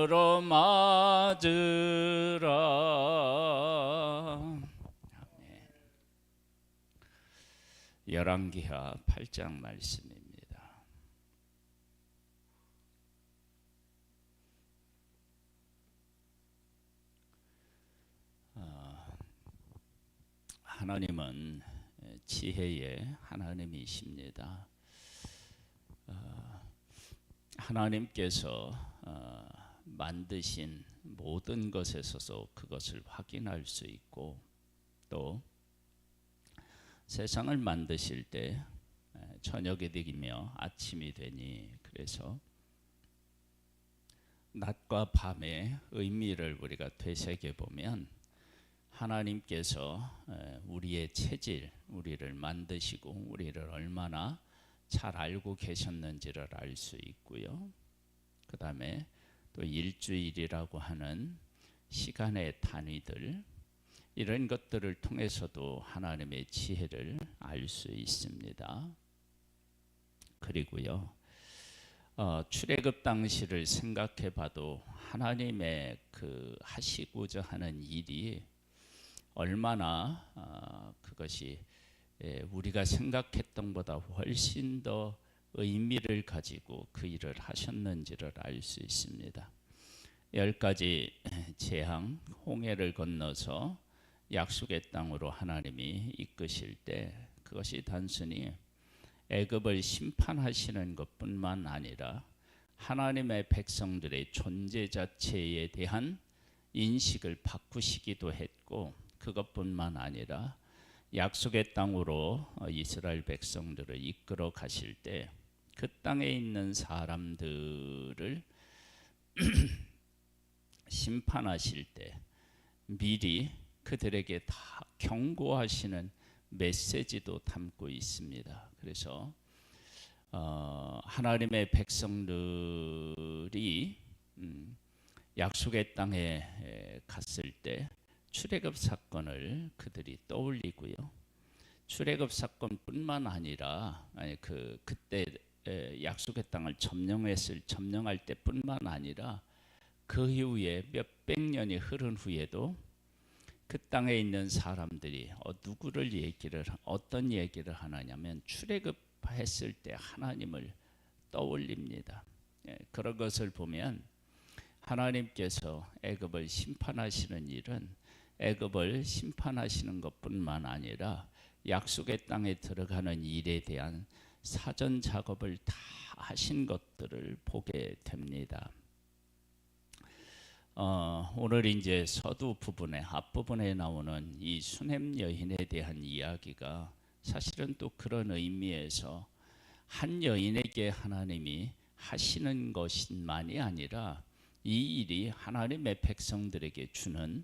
들어맞으라. 열왕기하 8장 말씀입니다. 하나님은 지혜의 하나님이십니다. 하나님께서 만드신 모든 것에서도 그것을 확인할 수 있고, 또 세상을 만드실 때 저녁이 되며 아침이 되니, 그래서 낮과 밤의 의미를 우리가 되새겨 보면 하나님께서 우리의 체질, 우리를 만드시고 우리를 얼마나 잘 알고 계셨는지를 알 수 있고요. 그 다음에 또 일주일이라고 하는 시간의 단위들, 이런 것들을 통해서도 하나님의 지혜를 알 수 있습니다. 그리고요, 출애굽 당시를 생각해 봐도 하나님의 그 하시고자 하는 일이 얼마나 그것이 우리가 생각했던 것보다 훨씬 더 의미를 가지고 그 일을 하셨는지를 알 수 있습니다. 10가지 재앙, 홍해를 건너서 약속의 땅으로 하나님이 이끄실 때 그것이 단순히 애굽을 심판하시는 것뿐만 아니라 하나님의 백성들의 존재 자체에 대한 인식을 바꾸시기도 했고, 그것뿐만 아니라 약속의 땅으로 이스라엘 백성들을 이끌어 가실 때 그 땅에 있는 사람들을 심판하실 때 미리 그들에게 다 경고하시는 메시지도 담고 있습니다. 그래서 하나님의 백성들이 약속의 땅에 갔을 때 출애굽 사건을 그들이 떠올리고요. 출애굽 사건뿐만 아니라 그때 약속의 땅을 점령할 때뿐만 아니라 그 이후에 몇백 년이 흐른 후에도 그 땅에 있는 사람들이 어떤 얘기를 하느냐면 출애굽했을 때 하나님을 떠올립니다. 그런 것을 보면 하나님께서 애굽을 심판하시는 일은 애굽을 심판하시는 것뿐만 아니라 약속의 땅에 들어가는 일에 대한 사전 작업을 다 하신 것들을 보게 됩니다. 오늘 이제 서두 부분의 앞부분에 나오는 이 수넴 여인에 대한 이야기가 사실은 또 그런 의미에서 한 여인에게 하나님이 하시는 것만이 아니라 이 일이 하나님의 백성들에게 주는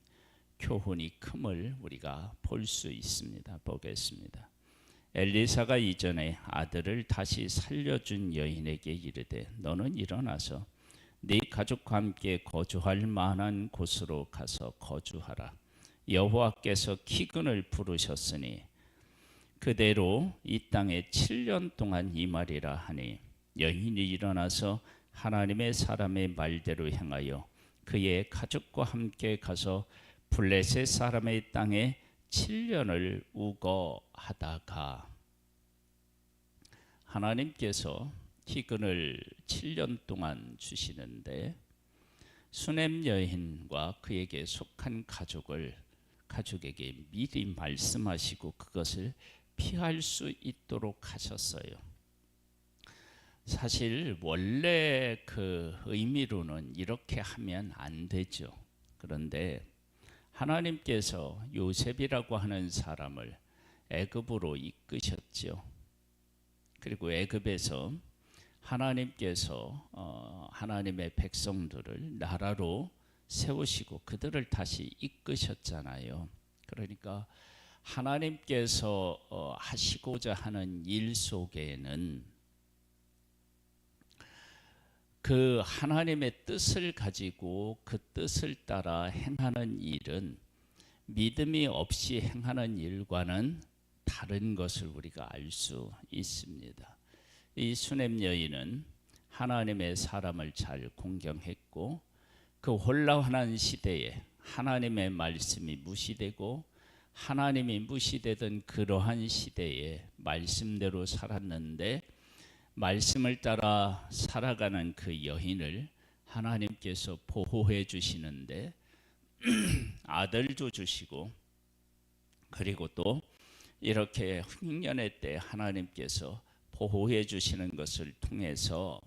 교훈이 큼을 우리가 볼 수 있습니다. 보겠습니다. 엘리사가 이전에 아들을 다시 살려준 여인에게 이르되 너는 일어나서 네 가족과 함께 거주할 만한 곳으로 가서 거주하라. 여호와께서 기근을 부르셨으니 그대로 이 땅에 7년 동안 임하리라 하니 여인이 일어나서 하나님의 사람의 말대로 행하여 그의 가족과 함께 가서 블레셋 사람의 땅에 7년을 우거하다가, 하나님께서 기근을 7년 동안 주시는데 수넴 여인과 그에게 속한 가족에게 미리 말씀하시고 그것을 피할 수 있도록 하셨어요. 사실 원래 그 의미로는 이렇게 하면 안 되죠. 그런데 하나님께서 요셉이라고 하는 사람을 애굽으로 이끄셨죠. 그리고 애굽에서 하나님께서 하나님의 백성들을 나라로 세우시고 그들을 다시 이끄셨잖아요. 그러니까 하나님께서 하시고자 하는 일 속에는 그 하나님의 뜻을 가지고 그 뜻을 따라 행하는 일은 믿음이 없이 행하는 일과는 다른 것을 우리가 알 수 있습니다. 이 수넴 여인은 하나님의 사람을 잘 공경했고 그 혼란한 시대에 하나님의 말씀이 무시되고 하나님이 무시되던 그러한 시대에 말씀대로 살았는데 말씀을 따라 살아가는 그 여인을 하나님께서 보호해 주시는데 아들도 주시고, 그리고 또 이렇게 흉년의 때 하나님께서 보호해 주시는 것을 통해서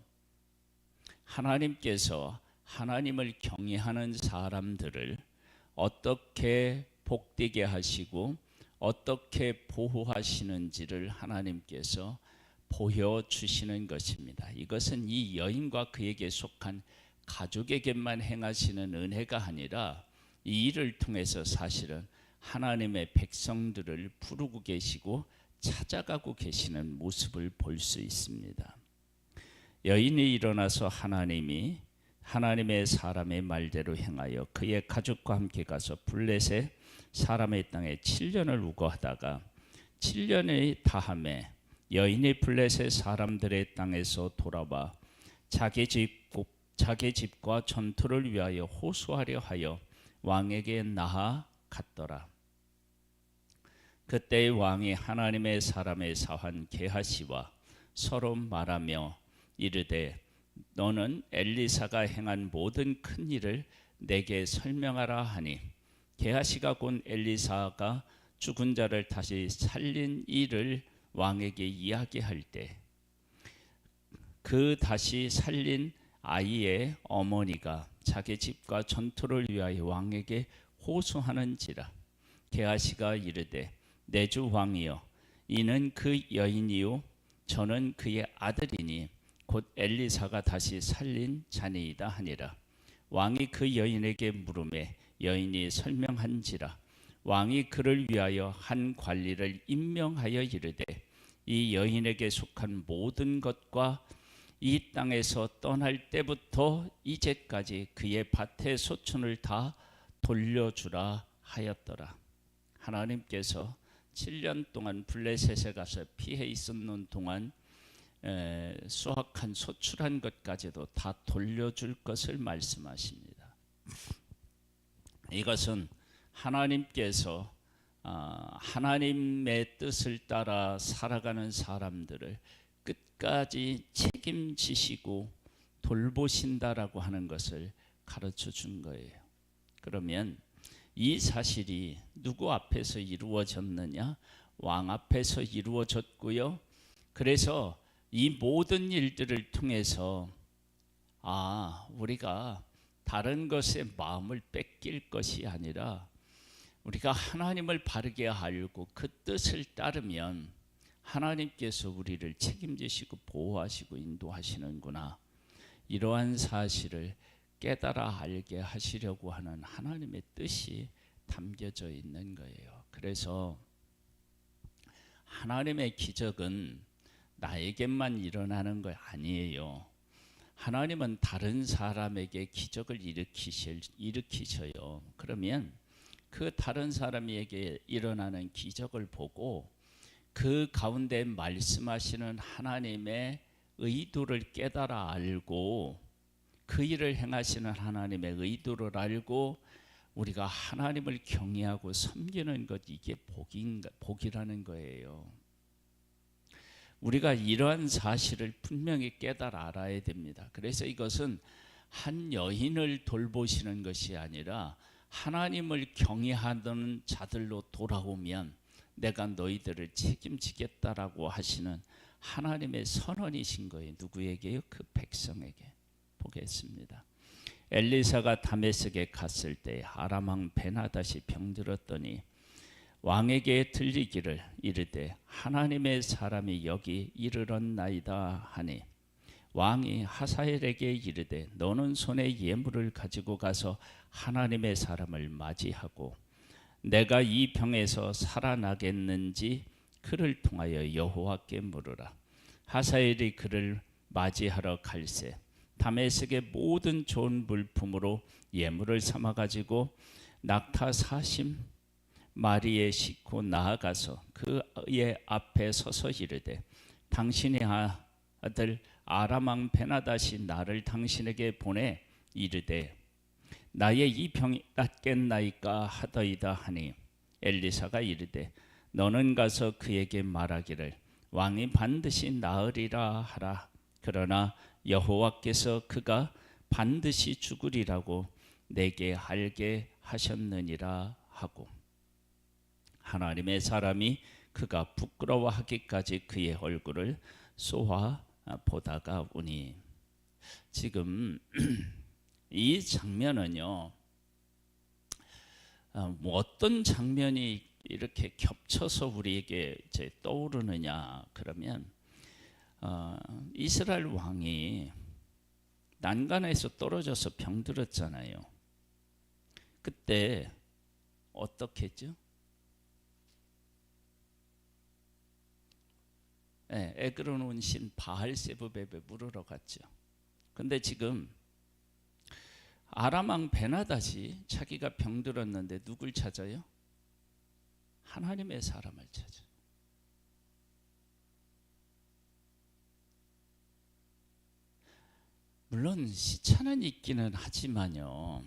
하나님께서 하나님을 경외하는 사람들을 어떻게 복되게 하시고 어떻게 보호하시는지를 하나님께서 보여주시는 것입니다. 이것은 이 여인과 그에게 속한 가족에게만 행하시는 은혜가 아니라 이 일을 통해서 사실은 하나님의 백성들을 부르고 계시고 찾아가고 계시는 모습을 볼 수 있습니다. 여인이 일어나서 하나님의 사람의 말대로 행하여 그의 가족과 함께 가서 블레셋 사람의 땅에 7년을 우거하다가 7년이 다함에 여인이 블레셋 사람들의 땅에서 돌아와 자기 집과 전투를 위하여 호소하려 하여 왕에게 나아갔더라. 그때 왕이 하나님의 사람의 사환 게하시와 서로 말하며 이르되 너는 엘리사가 행한 모든 큰 일을 내게 설명하라 하니, 게하시가 곧 엘리사가 죽은 자를 다시 살린 일을 왕에게 이야기할 때 그 다시 살린 아이의 어머니가 자기 집과 전투를 위하여 왕에게 호소하는지라. 게하시가 이르되 내 주 왕이여, 이는 그 여인이요 저는 그의 아들이니 곧 엘리사가 다시 살린 자니이다 하니라. 왕이 그 여인에게 물으매 여인이 설명한지라. 왕이 그를 위하여 한 관리를 임명하여 이르되 이 여인에게 속한 모든 것과 이 땅에서 떠날 때부터 이제까지 그의 밭의 소촌을 다 돌려주라 하였더라. 하나님께서 7년 동안 블레셋에 가서 피해 있었는 동안 수확한 소출한 것까지도 다 돌려줄 것을 말씀하십니다. 이것은 하나님께서 하나님의 뜻을 따라 살아가는 사람들을 끝까지 책임지시고 돌보신다라고 하는 것을 가르쳐 준 거예요. 그러면 이 사실이 누구 앞에서 이루어졌느냐? 왕 앞에서 이루어졌고요. 그래서 이 모든 일들을 통해서 우리가 다른 것에 마음을 뺏길 것이 아니라 우리가 하나님을 바르게 알고 그 뜻을 따르면 하나님께서 우리를 책임지시고 보호하시고 인도하시는구나, 이러한 사실을 깨달아 알게 하시려고 하는 하나님의 뜻이 담겨져 있는 거예요. 그래서 하나님의 기적은 나에게만 일어나는 거 아니에요. 하나님은 다른 사람에게 기적을 일으키셔요. 그러면 그 다른 사람에게 일어나는 기적을 보고 그 가운데 말씀하시는 하나님의 의도를 깨달아 알고 그 일을 행하시는 하나님의 의도를 알고 우리가 하나님을 경외하고 섬기는 것, 이게 복이라는 거예요. 우리가 이러한 사실을 분명히 깨달아 알아야 됩니다. 그래서 이것은 한 여인을 돌보시는 것이 아니라 하나님을 경외하던 자들로 돌아오면 내가 너희들을 책임지겠다라고 하시는 하나님의 선언이신 거예요. 누구에게요? 그 백성에게. 보겠습니다. 엘리사가 다메섹에 갔을 때 아람 왕 베나닷이 병들었더니 왕에게 들리기를 이르되 하나님의 사람이 여기 이르렀나이다 하니, 왕이 하사엘에게 이르되 너는 손에 예물을 가지고 가서 하나님의 사람을 맞이하고 내가 이 병에서 살아나겠는지 그를 통하여 여호와께 물으라. 하사엘이 그를 맞이하러 갈새 다메섹의 모든 좋은 물품으로 예물을 삼아 가지고 낙타 40마리에 싣고 나아가서 그의 앞에 서서 이르되 당신의 아들 아람 왕 베나닷이 나를 당신에게 보내 이르되 나의 이 병이 낫겠나이까 하더이다 하니 엘리사가 이르되 너는 가서 그에게 말하기를 왕이 반드시 나으리라 하라. 그러나 여호와께서 그가 반드시 죽으리라고 내게 알게 하셨느니라 하고 하나님의 사람이 그가 부끄러워하기까지 그의 얼굴을 쏘아 보다가 오니. 지금 이 장면은요, 어떤 장면이 이렇게 겹쳐서 우리에게 이제 떠오르느냐 그러면 이스라엘 왕이 난간에서 떨어져서 병들었잖아요. 그때 어떻게 했죠? 에그론 온 신 바알세부베에 물으러 갔죠. 근데 지금 아람 왕 베나닷이 자기가 병들었는데 누굴 찾아요? 하나님의 사람을 찾아. 물론 시차는 있기는 하지만요.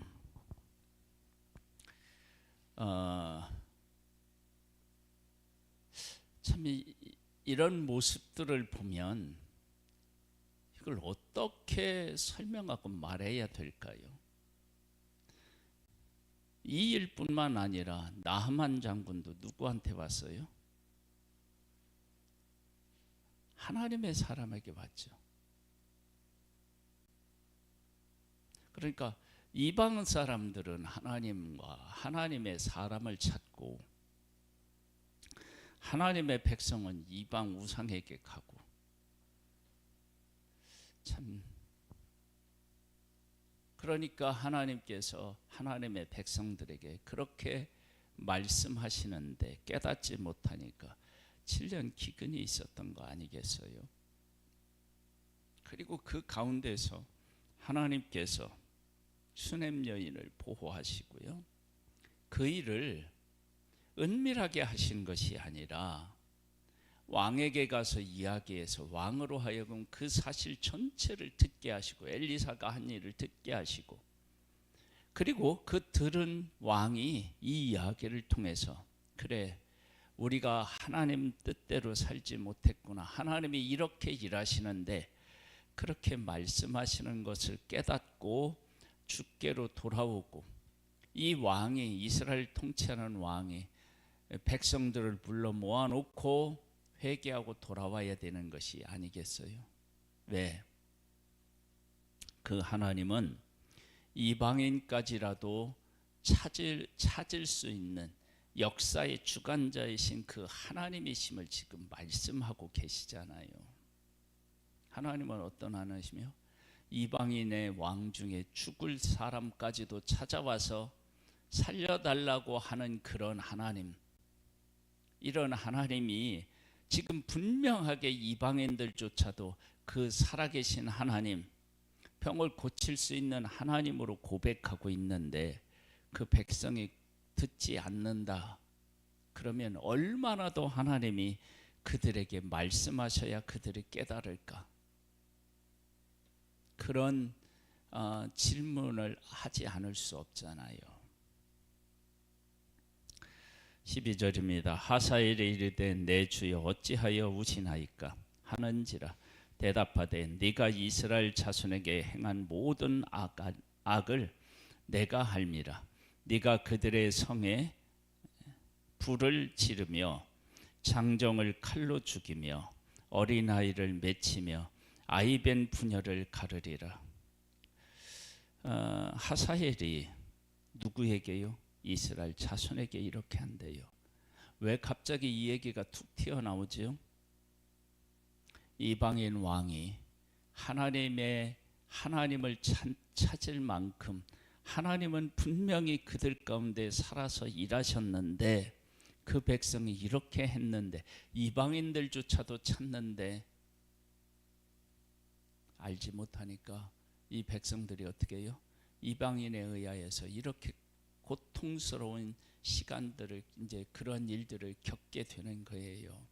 참 이런 모습들을 보면 이걸 어떻게 설명하고 말해야 될까요? 이 일뿐만 아니라 나하만 장군도 누구한테 왔어요? 하나님의 사람에게 왔죠. 그러니까 이방 사람들은 하나님과 하나님의 사람을 찾고 하나님의 백성은 이방 우상에게 가고, 참 그러니까 하나님께서 하나님의 백성들에게 그렇게 말씀하시는데 깨닫지 못하니까 7년 기근이 있었던 거 아니겠어요? 그리고 그 가운데서 하나님께서 수넴 여인을 보호하시고요, 그 일을 은밀하게 하신 것이 아니라 왕에게 가서 이야기해서 왕으로 하여금 그 사실 전체를 듣게 하시고 엘리사가 한 일을 듣게 하시고, 그리고 그 들은 왕이 이 이야기를 통해서 그래, 우리가 하나님 뜻대로 살지 못했구나, 하나님이 이렇게 일하시는데 그렇게 말씀하시는 것을 깨닫고 주께로 돌아오고, 이 왕이, 이스라엘 통치하는 왕이 백성들을 불러 모아놓고 회개하고 돌아와야 되는 것이 아니겠어요? 왜? 그 하나님은 이방인까지라도 찾을 수 있는 역사의 주관자이신 그 하나님이심을 지금 말씀하고 계시잖아요. 하나님은 어떤 하나님이시며 이방인의 왕 중에 죽을 사람까지도 찾아와서 살려달라고 하는 그런 하나님, 이런 하나님이 지금 분명하게 이방인들조차도 그 살아계신 하나님, 병을 고칠 수 있는 하나님으로 고백하고 있는데 그 백성이 듣지 않는다. 그러면 얼마나 더 하나님이 그들에게 말씀하셔야 그들이 깨달을까? 그런 질문을 하지 않을 수 없잖아요. 12절입니다. 하사엘이 이르되 내 주여 어찌하여 우시나이까 하는지라 대답하되 네가 이스라엘 자손에게 행한 모든 악을 내가 알미라. 네가 그들의 성에 불을 지르며 장정을 칼로 죽이며 어린아이를 맺히며 아이벤 부녀를 가르리라. 하사엘이 누구에게요? 이스라엘 자손에게 이렇게 한대요. 왜 갑자기 이 얘기가 툭 튀어나오죠? 이방인 왕이 하나님을 찾을 만큼 하나님은 분명히 그들 가운데 살아서 일하셨는데 그 백성이 이렇게 했는데, 이방인들조차도 찾는데 알지 못하니까 이 백성들이 어떻게 해요? 이방인에 의하여서 이렇게 고통스러운 시간들을, 이제 그런 일들을 겪게 되는 거예요.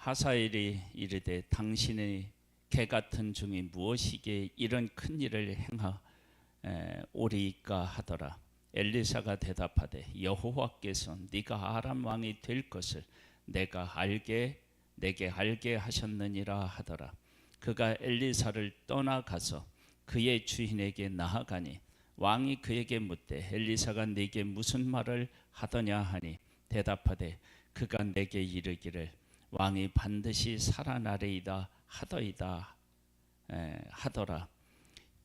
하사엘이 이르되 당신의 개 같은 종이 무엇이기에 이런 큰 일을 행하오리이까 하더라. 엘리사가 대답하되 여호와께서 네가 아람 왕이 될 것을 내게 알게 하셨느니라 하더라. 그가 엘리사를 떠나가서 그의 주인에게 나아가니 왕이 그에게 묻되 엘리사가 네게 무슨 말을 하더냐 하니 대답하되 그가 내게 이르기를 왕이 반드시 살아나리이다 하더라.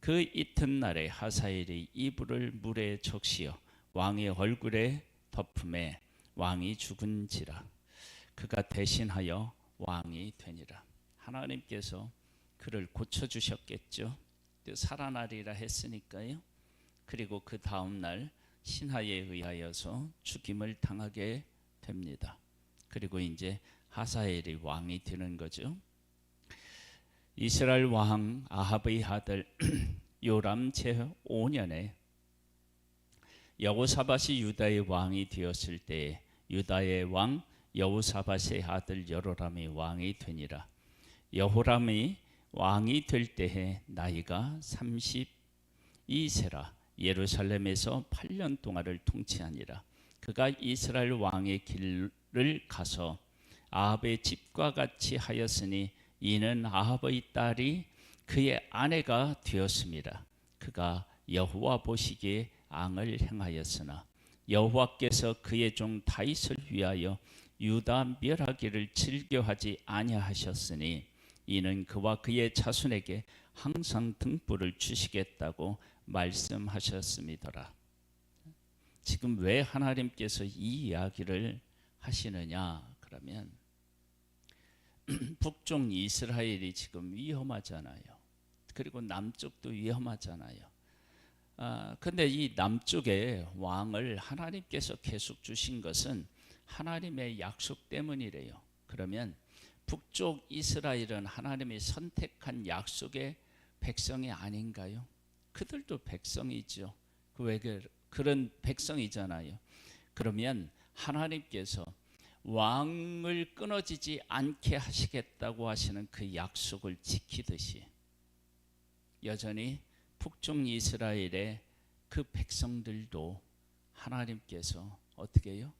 그 이튿날에 하사엘이 이불을 물에 적시어 왕의 얼굴에 덮음에 왕이 죽은지라. 그가 대신하여 왕이 되니라. 하나님께서 그를 고쳐주셨겠죠. 살아나리라 했으니까요. 그리고 그 다음날 신하에 의하여서 죽임을 당하게 됩니다. 그리고 이제 하사엘이 왕이 되는 거죠. 이스라엘 왕 아합의 아들 요람 제5년에 여호사밧이 유다의 왕이 되었을 때에 유다의 왕 여호사밧의 아들 여로람이 왕이 되니라. 여호람이 왕이 될 때에 나이가 32세라. 예루살렘에서 8년 동안을 통치하니라. 그가 이스라엘 왕의 길을 가서 아합의 집과 같이 하였으니 이는 아합의 딸이 그의 아내가 되었습니다. 그가 여호와 보시기에 앙을 행하였으나 여호와께서 그의 종 다윗을 위하여 유다 멸하기를 즐겨하지 아니하셨으니 이는 그와 그의 자손에게 항상 등불을 주시겠다고 말씀하셨음이더라. 지금 왜 하나님께서 이 이야기를 하시느냐 그러면 북쪽 이스라엘이 지금 위험하잖아요. 그리고 남쪽도 위험하잖아요. 근데 이 남쪽에 왕을 하나님께서 계속 주신 것은 하나님의 약속 때문이래요. 그러면 북쪽 이스라엘은 하나님이 선택한 약속의 백성이 아닌가요? 그들도 백성이죠. 왜 그런 백성이잖아요. 그러면 하나님께서 왕을 끊어지지 않게 하시겠다고 하시는 그 약속을 지키듯이 여전히 북쪽 이스라엘의 그 백성들도 하나님께서 어떻게 해요?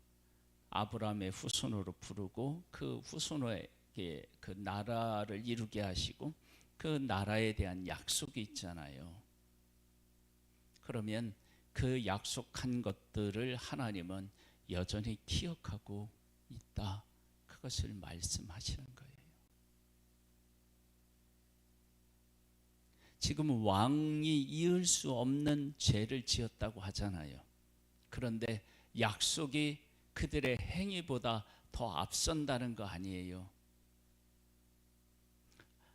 아브라함의 후손으로 부르고 그 후손에게 그 나라를 이루게 하시고 그 나라에 대한 약속이 있잖아요. 그러면 그 약속한 것들을 하나님은 여전히 기억하고 있다. 그것을 말씀하시는 거예요. 지금 왕이 이을 수 없는 죄를 지었다고 하잖아요. 그런데 약속이 그들의 행위보다 더 앞선다는 거 아니에요.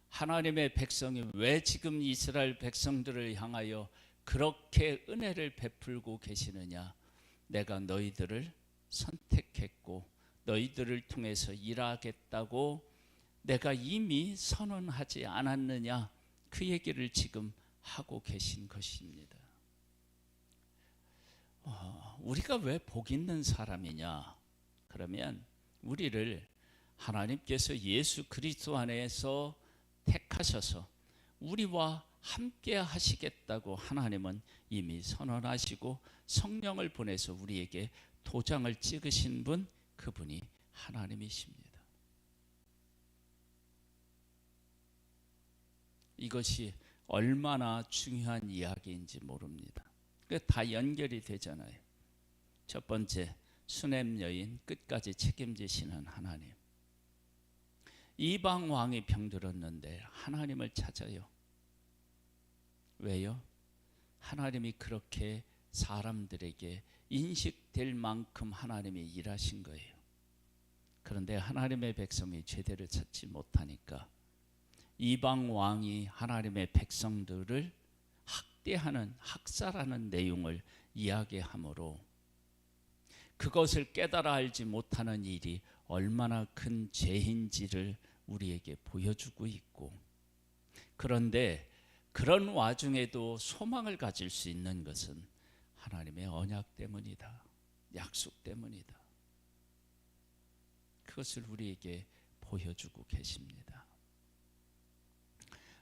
하나님의 백성이 왜 지금 이스라엘 백성들을 향하여 그렇게 은혜를 베풀고 계시느냐? 내가 너희들을 선택했고 너희들을 통해서 일하겠다고 내가 이미 선언하지 않았느냐? 그 얘기를 지금 하고 계신 것입니다. 우리가 왜 복 있는 사람이냐? 그러면 우리를 하나님께서 예수 그리스도 안에서 택하셔서 우리와 함께 하시겠다고 하나님은 이미 선언하시고 성령을 보내서 우리에게 도장을 찍으신 분, 그분이 하나님이십니다. 이것이 얼마나 중요한 이야기인지 모릅니다. 다 연결이 되잖아요. 첫 번째, 수냄 여인 끝까지 책임지시는 하나님. 이방 왕이 병들었는데 하나님을 찾아요. 왜요? 하나님이 그렇게 사람들에게 인식될 만큼 하나님이 일하신 거예요. 그런데 하나님의 백성이 제대로 찾지 못하니까 이방 왕이 하나님의 백성들을 학대하는, 학살하는 내용을 이야기하므로 그것을 깨달아 알지 못하는 일이 얼마나 큰 죄인지를 우리에게 보여주고 있고, 그런데 그런 와중에도 소망을 가질 수 있는 것은 하나님의 언약 때문이다. 약속 때문이다. 그것을 우리에게 보여주고 계십니다.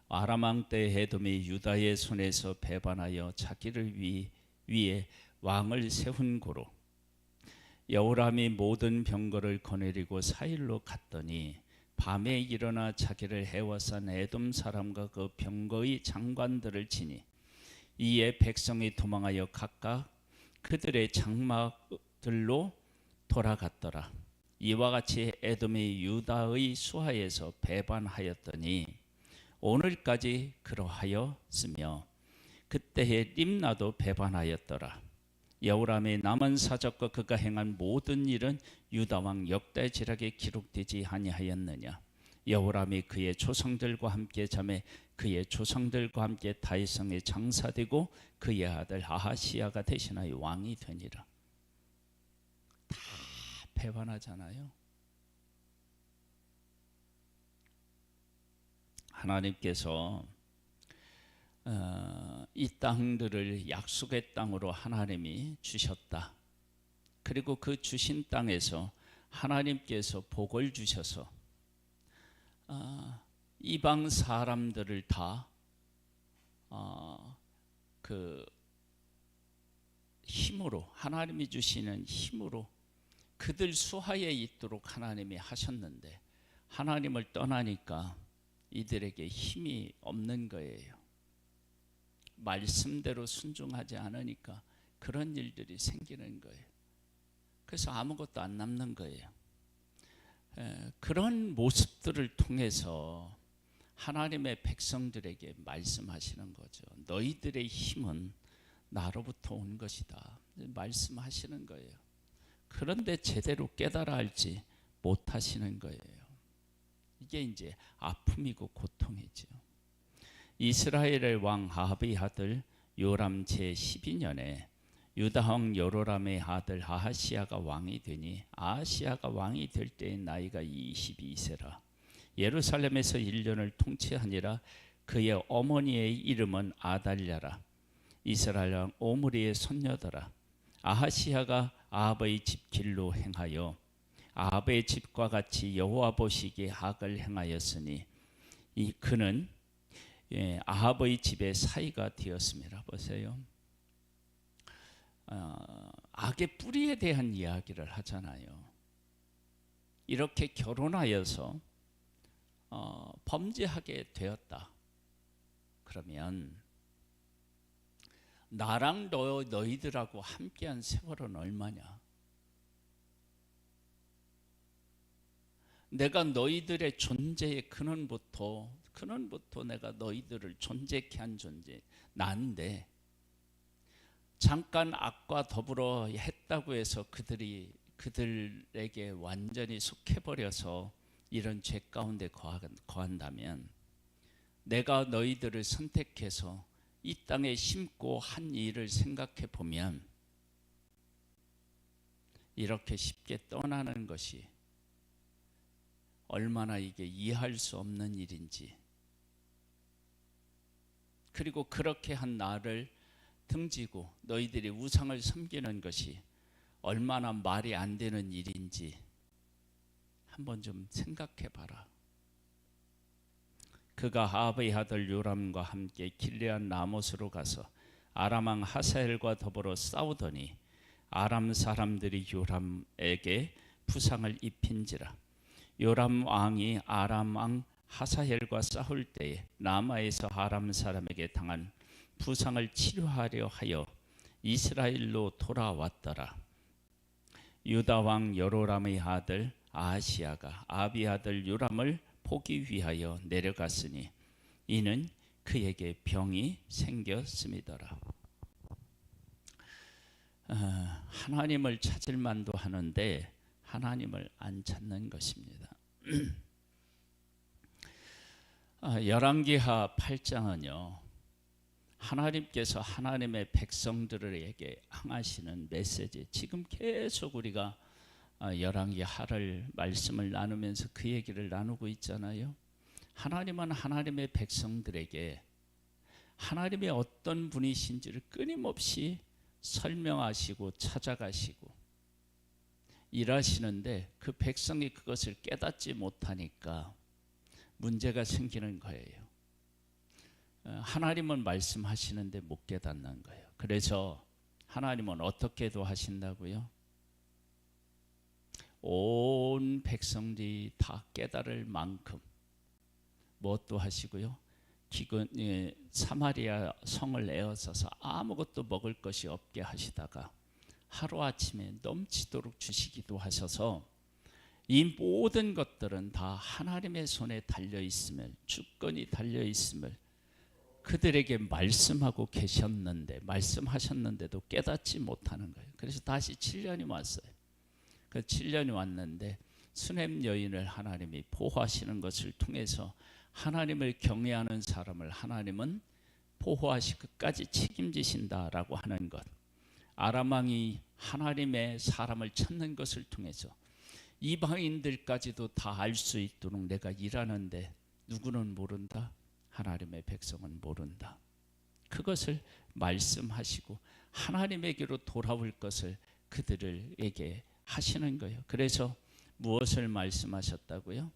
아람 왕 때 에돔이 유다의 손에서 배반하여 자기를 위해 왕을 세운 고로 여호람이 모든 병거를 거느리고 사일로 갔더니 밤에 일어나 자기를 해워싼 에돔 사람과 그 병거의 장관들을 치니 이에 백성이 도망하여 각각 그들의 장막들로 돌아갔더라. 이와 같이 에돔이 유다의 수하에서 배반하였더니 오늘까지 그러하였으며 그때에 림나도 배반하였더라. 여호람의 남은 사적과 그가 행한 모든 일은 유다 왕 역대지략에 기록되지 아니하였느냐. 여호람이 그의 조상들과 함께 잠에 그의 조상들과 함께 다윗성에 장사되고 그의 아들 아하시야가 대신하여 왕이 되니라. 다 배반하잖아요. 하나님께서 이 땅들을 약속의 땅으로 하나님이 주셨다. 그리고 그 주신 땅에서 하나님께서 복을 주셔서 이방 사람들을 다 그 힘으로 하나님이 주시는 힘으로 그들 수하에 있도록 하나님이 하셨는데 하나님을 떠나니까 이들에게 힘이 없는 거예요. 말씀대로 순종하지 않으니까 그런 일들이 생기는 거예요. 그래서 아무것도 안 남는 거예요. 그런 모습들을 통해서 하나님의 백성들에게 말씀하시는 거죠. 너희들의 힘은 나로부터 온 것이다. 말씀하시는 거예요. 그런데 제대로 깨달아 알지 못하시는 거예요. 이게 이제 아픔이고 고통이죠. 이스라엘의 왕 아합의 아들 요람 제12년에 유다 왕 여로람의 아들 아하시야가 왕이 되니 아하시야가 왕이 될 때의 나이가 22세라. 예루살렘에서 1년을 통치하니라. 그의 어머니의 이름은 아달랴라. 이스라엘 왕 오므리의 손녀더라. 아하시야가 아합의 집 길로 행하여 아합의 집과 같이 여호와 보시기에 악을 행하였으니 그는 아합의 집의 사이가 되었습니다. 보세요. 악의 뿌리에 대한 이야기를 하잖아요. 이렇게 결혼하여서 범죄하게 되었다. 그러면 나랑 너희들하고 함께한 세월은 얼마냐? 내가 너희들의 존재의 근원부터 내가 너희들을 존재케 한 존재 난데 잠깐 악과 더불어 했다고 해서 그들에게 완전히 속해버려서 이런 죄 가운데 거한다면 내가 너희들을 선택해서 이 땅에 심고 한 일을 생각해 보면 이렇게 쉽게 떠나는 것이 얼마나 이게 이해할 수 없는 일인지, 그리고 그렇게 한 나를 등지고 너희들이 우상을 섬기는 것이 얼마나 말이 안 되는 일인지 한번 좀 생각해 봐라. 그가 아합의 아들 요람과 함께 길르앗 라못으로 가서 아람 왕 하사엘과 더불어 싸우더니 아람 사람들이 요람에게 부상을 입힌지라. 요람 왕이 아람 왕 하사엘과 싸울 때에 라마에서 아람 사람에게 당한 부상을 치료하려 하여 이스라엘로 돌아왔더라. 유다 왕 여로람의 아들 아하시야가 아비 아들 요람을 보기 위하여 내려갔으니 이는 그에게 병이 생겼음이더라. 하나님을 찾을 만도 하는데 하나님을 안 찾는 것입니다. 열왕기하 8장은요, 하나님께서 하나님의 백성들에게 향하시는 메시지, 지금 계속 우리가 열왕기하를 말씀을 나누면서 그 얘기를 나누고 있잖아요. 하나님은 하나님의 백성들에게 하나님의 어떤 분이신지를 끊임없이 설명하시고 찾아가시고 일하시는데 그 백성이 그것을 깨닫지 못하니까 문제가 생기는 거예요. 하나님은 말씀하시는데 못 깨닫는 거예요. 그래서 하나님은 어떻게도 하신다고요? 온 백성들이 다 깨달을 만큼 무엇도 하시고요? 사마리아 성을 에워싸서 아무것도 먹을 것이 없게 하시다가 하루아침에 넘치도록 주시기도 하셔서 이 모든 것들은 다 하나님의 손에 달려있음을, 주권이 달려있음을 그들에게 말씀하고 계셨는데, 말씀하셨는데도 깨닫지 못하는 거예요. 그래서 다시 7년이 왔어요. 그 7년이 왔는데 수넴 여인을 하나님이 보호하시는 것을 통해서 하나님을 경외하는 사람을 하나님은 보호하시 끝까지 책임지신다라고 하는 것, 아람 왕이 하나님의 사람을 찾는 것을 통해서 이방인들까지도 다 알 수 있도록 내가 일하는데 누구는 모른다? 하나님의 백성은 모른다. 그것을 말씀하시고 하나님에게로 돌아올 것을 그들에게 하시는 거예요. 그래서 무엇을 말씀하셨다고요?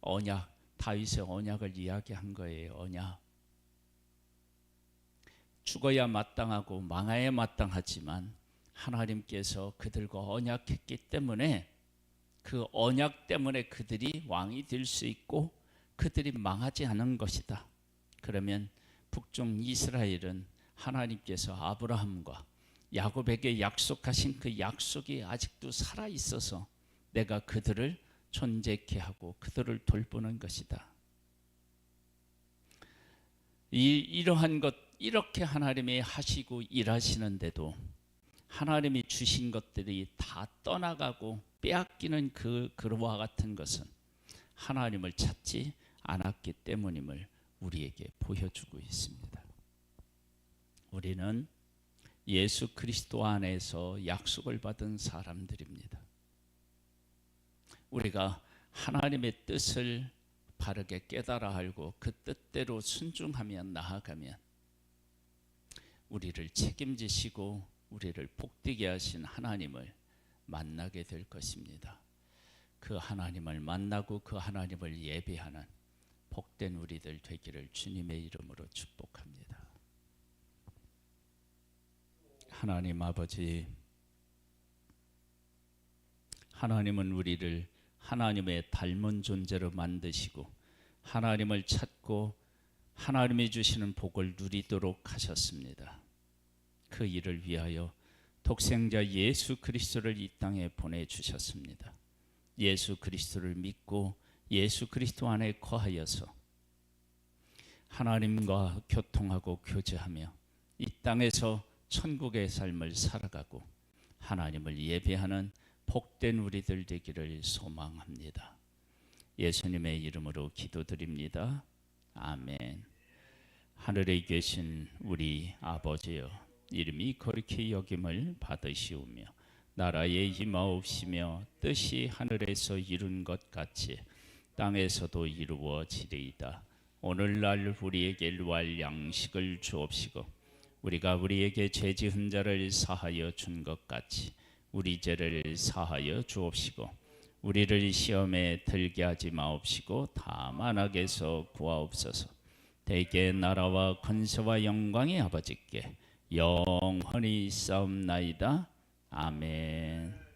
언약, 다윗의 언약을 이야기한 거예요. 언약. 죽어야 마땅하고 망하야 마땅하지만 하나님께서 그들과 언약했기 때문에 그 언약 때문에 그들이 왕이 될 수 있고 그들이 망하지 않은 것이다. 그러면 북쪽 이스라엘은 하나님께서 아브라함과 야곱에게 약속하신 그 약속이 아직도 살아 있어서 내가 그들을 존재케 하고 그들을 돌보는 것이다. 이러한 것, 이렇게 하나님이 하시고 일하시는데도 하나님이 주신 것들이 다 떠나가고 빼앗기는 그와 같은 것은 하나님을 찾지 않았기 때문임을 우리에게 보여주고 있습니다. 우리는 예수 그리스도 안에서 약속을 받은 사람들입니다. 우리가 하나님의 뜻을 바르게 깨달아 알고 그 뜻대로 순종하며 나아가면 우리를 책임지시고 우리를 복되게 하신 하나님을 만나게 될 것입니다. 그 하나님을 만나고 그 하나님을 예배하는 복된 우리들 되기를 주님의 이름으로 축복합니다. 하나님 아버지, 하나님은 우리를 하나님의 닮은 존재로 만드시고 하나님을 찾고 하나님이 주시는 복을 누리도록 하셨습니다. 그 일을 위하여 독생자 예수 그리스도를 이 땅에 보내주셨습니다. 예수 그리스도를 믿고 예수 그리스도 안에 거하여서 하나님과 교통하고 교제하며 이 땅에서 천국의 삶을 살아가고 하나님을 예배하는 복된 우리들 되기를 소망합니다. 예수님의 이름으로 기도드립니다. 아멘. 하늘에 계신 우리 아버지여, 이름이 거룩히 여김을 받으시오며 나라에 임하옵시며 뜻이 하늘에서 이룬 것 같이 땅에서도 이루어지리이다. 오늘날 우리에게 일할 양식을 주옵시고 우리가 우리에게 죄 지은 자를 사하여 준 것 같이 우리 죄를 사하여 주옵시고 우리를 시험에 들게 하지 마옵시고 다만 악에서 구하옵소서. 대개 나라와 권세와 영광이 아버지께 영원히 있사옵나이다. 아멘.